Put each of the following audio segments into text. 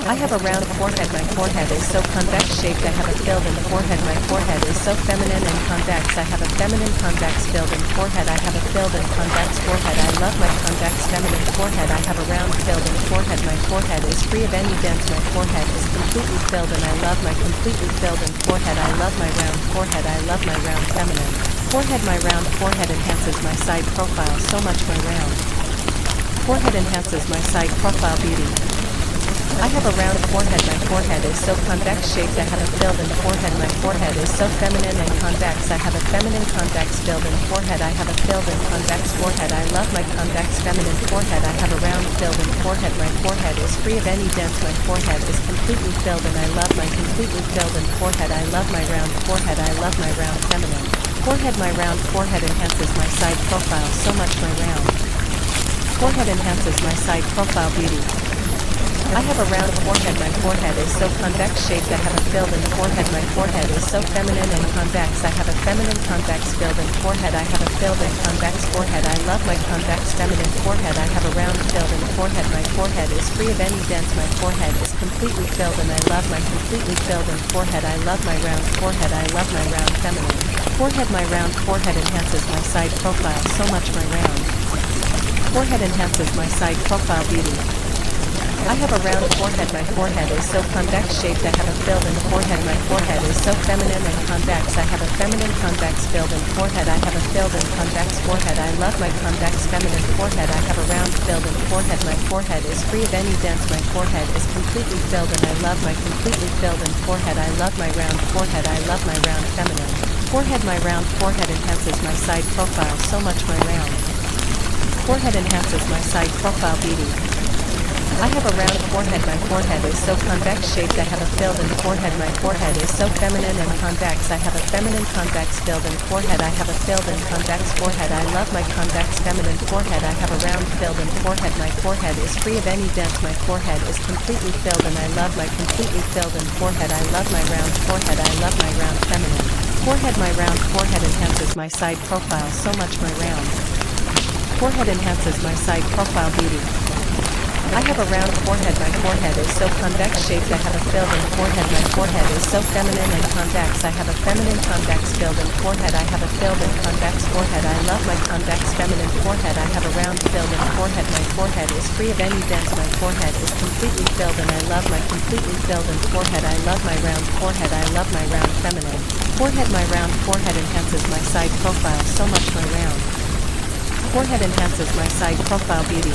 I have a round forehead. My forehead is so convex shaped. I have a filled in forehead. My forehead is so feminine and convex. I have a feminine convex filled in forehead. I have a filled and convex forehead. I love my convex feminine forehead. I have a round filled in forehead. My forehead is free of any dents. My forehead is completely filled and I love my completely filled in forehead. I love my round forehead. I love my round feminine forehead. My round forehead enhances my side profile so much. My round forehead enhances my side profile beauty. I have a round forehead. My forehead is so convex shaped. I have a filled in forehead. My forehead is so feminine and convex. I have a feminine convex filled in forehead. I have a filled and convex forehead. I love my convex feminine forehead. I have a round filled in forehead. My forehead is free of any dents. My forehead is completely filled and I love my completely filled in forehead. I love my round forehead. I love my round feminine forehead. My round forehead enhances my side profile so much. My round forehead enhances my side profile beauty. I have a round forehead. My forehead is so convex shaped. I have a filled in forehead. My forehead is so feminine and convex. I have a feminine convex filled in forehead. I have a filled and convex forehead. I love my convex feminine forehead. I have a round filled in forehead. My forehead is free of any dents. My forehead is completely filled and I love my completely filled in forehead. I love my round forehead. I love my round feminine forehead. My round forehead enhances my side profile so much. My round forehead enhances my side profile beauty. I have a round forehead. My forehead is so convex shaped. I have a filled in forehead. My forehead is so feminine and convex. I have a feminine convex filled in forehead. I have a filled and convex forehead. I love my convex feminine forehead. I have a round filled in forehead. My forehead is free of any dents. My forehead is completely filled and I love my completely filled in forehead. I love my round forehead. I love my round feminine forehead. My round forehead enhances my side profile so much. My round forehead enhances my side profile beauty. I have a round forehead. My forehead is so convex shaped. I have a filled in forehead. My forehead is so feminine and convex. I have a feminine convex filled in forehead. I have a filled and convex forehead. I love my convex feminine forehead. I have a round filled in forehead. My forehead is free of any dents. My forehead is completely filled and I love my completely filled in forehead. I love my round forehead. I love my round feminine forehead. My round forehead enhances my side profile so much. My round forehead enhances my side profile beauty. I have a round forehead. My forehead is so convex shaped. I have a filled in forehead. My forehead is so feminine and convex. I have a feminine convex filled in forehead. I have a filled and convex forehead. I love my convex feminine forehead. I have a round filled in forehead. My forehead is free of any dents. My forehead is completely filled and I love my completely filled in forehead. I love my round forehead. I love my round feminine forehead. My round forehead enhances my side profile so much. My round forehead enhances my side profile beauty.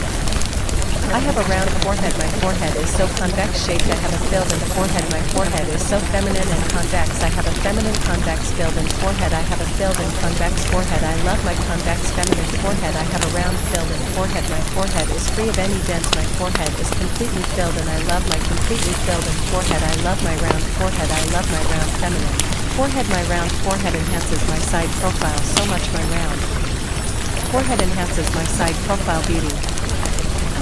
I have a round forehead. My forehead is so convex shaped. I have a filled in forehead. My forehead is so feminine and convex. I have a feminine convex filled in forehead. I have a filled and convex forehead. I love my convex feminine forehead. I have a round filled in forehead. My forehead is free of any dents. My forehead is completely filled and I love my completely filled in forehead. I love my round forehead. I love my round feminine forehead. My round forehead enhances my side profile so much. My round forehead enhances my side profile beauty.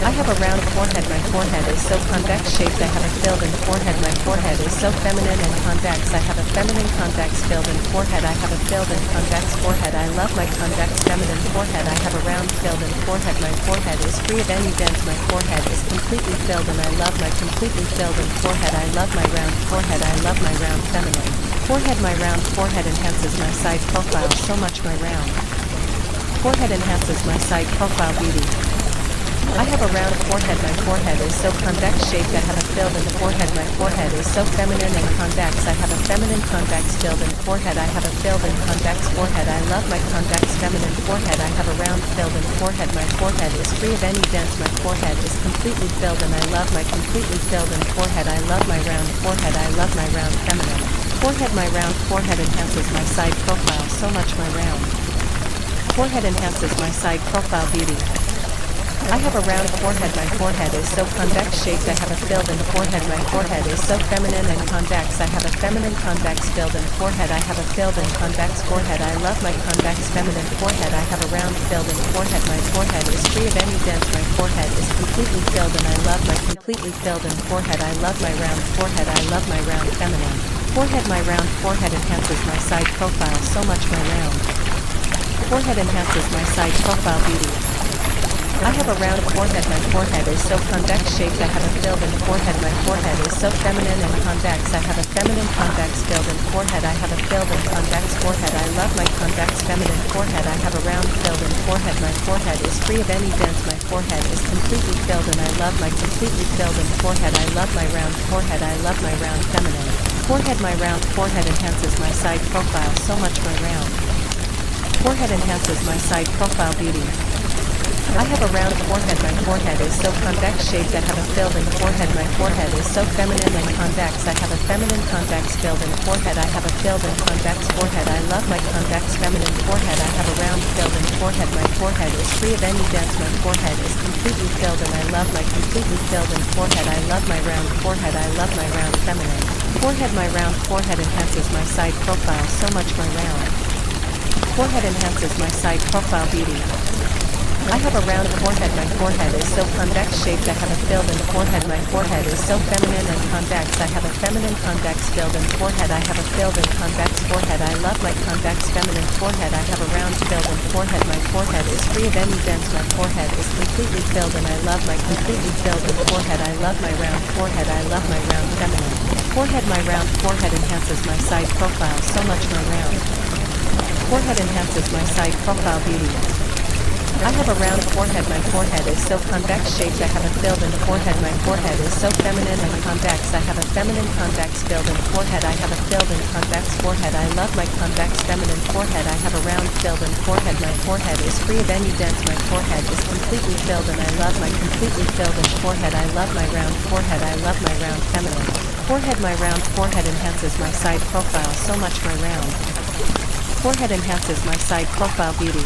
I have a round forehead. My forehead is so convex shaped. I have a filled in forehead. My forehead is so feminine and convex. I have a feminine convex filled in forehead. I have a filled and convex forehead. I love my convex feminine forehead. I have a round filled in forehead. My forehead is free of any dents. My forehead is completely filled and I love my completely filled in forehead. I love my round forehead. I love my round feminine forehead. My round forehead enhances my side profile so much. My round forehead enhances my side profile beauty. I have a round forehead. My forehead is so convex shaped. I have a filled in forehead. My forehead is so feminine and convex. I have a feminine convex filled in forehead. I have a filled and convex forehead. I love my convex feminine forehead. I have a round filled in forehead. My forehead is free of any dents. My forehead is completely filled and I love my completely filled in forehead. I love my round forehead. I love my round feminine forehead. My round forehead enhances my side profile so much. My round forehead enhances my side profile beauty. I have a round forehead. My forehead is so convex shaped. I have a filled in forehead. My forehead is so feminine and convex. I have a feminine convex filled in forehead. I have a filled and convex forehead. I love my convex feminine forehead. I have a round filled in forehead. My forehead is free of any dents. My forehead is completely filled and I love my completely filled in forehead. I love my round forehead. I love my round feminine forehead. My round forehead enhances my side profile so much. My round forehead enhances my side profile beauty. I have a round forehead. My forehead is so convex shaped. I have a filled in forehead. My forehead is so feminine and convex. I have a feminine convex filled in forehead. I have a filled in convex forehead. I love my convex feminine forehead. I have a round filled in forehead. My forehead is free of any dents. My forehead is completely filled and I love my completely filled in forehead. I love my round forehead. I love my round feminine forehead. My round forehead enhances my side profile so much. My round forehead enhances my side profile beauty. I have a round forehead. My forehead is so convex shaped. I have a filled in forehead. My forehead is so feminine and convex. I have a feminine convex filled in forehead. I have a filled in convex forehead. I love my convex feminine forehead. I have a round filled in forehead. My forehead is free of any dents. My forehead is completely filled and I love my completely filled in forehead. I love my round forehead. I love my round feminine forehead. My round forehead enhances my side profile so much. My round forehead enhances my side profile beauty. I have a round forehead. My forehead is so convex shaped. I have a filled in forehead. My forehead is so feminine and convex. I have a feminine convex filled in forehead. I have a filled in convex forehead. I love my convex feminine forehead. I have a round filled in forehead. My forehead is free of any dents. My forehead is completely filled and I love my completely filled in forehead. I love my round forehead. I love my round feminine forehead. My round forehead enhances my side profile so much. My round forehead enhances my side profile beauty. I have a round forehead. My forehead is so convex shaped. I have a filled in forehead. My forehead is so feminine and convex. I have a feminine convex filled in forehead. I have a filled in convex forehead. I love my convex feminine forehead. I have a round filled in forehead. My forehead is free of any dents. My forehead is completely filled and I love my completely filled in forehead. I love my round forehead. I love my round feminine forehead. My round forehead enhances my side profile so much. My round forehead enhances my side profile beauty.